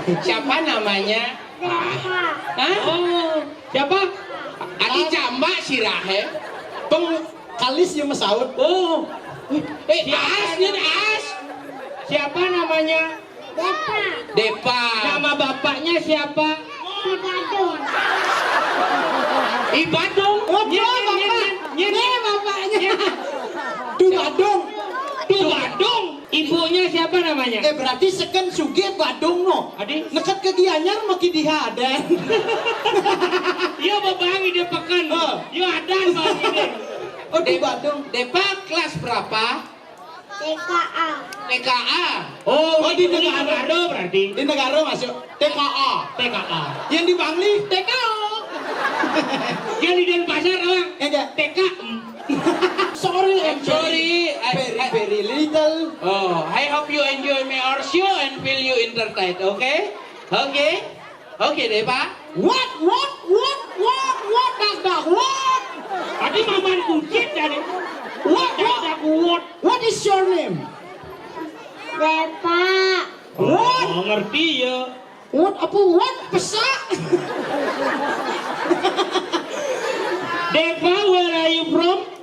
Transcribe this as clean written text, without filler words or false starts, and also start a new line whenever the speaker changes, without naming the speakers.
Siapa namanya? Hah?
Oh, siapa?
Adi Jamba Sirahe.
Kalis yang Masaud.
Oh,
As, Nin As.
siapa namanya?
Depa.
Nama bapaknya siapa?
Ibadong.
Ini bapaknya.
Du Badung.
Du Badung. Ibunya siapa namanya?
Berarti seken suge Badung no.
Adi?
Nekat ke Gianyar makin dihaden.
Iya babangi dia pekan. Iya ada bang ini.
Oh Du Badung.
Depa kelas berapa? TKA.
Oh,
di
ini
negara.
Manado berarti.
Di negara masuk TKA.
TKA.
Yang di Bangli
TKO. Yang di Denpasar orang.
enggak.
TK.
Sorry,
I'm sorry.
Very little.
Oh, I hope you enjoy my our show and feel you entertained. Okay? Okay? Okay, Depa.
What?
Tadi maman kucing tadi.
What is your name? What?
Oh, ngerti ya.
What? Apa what? Pesak?
Depa, where are you from?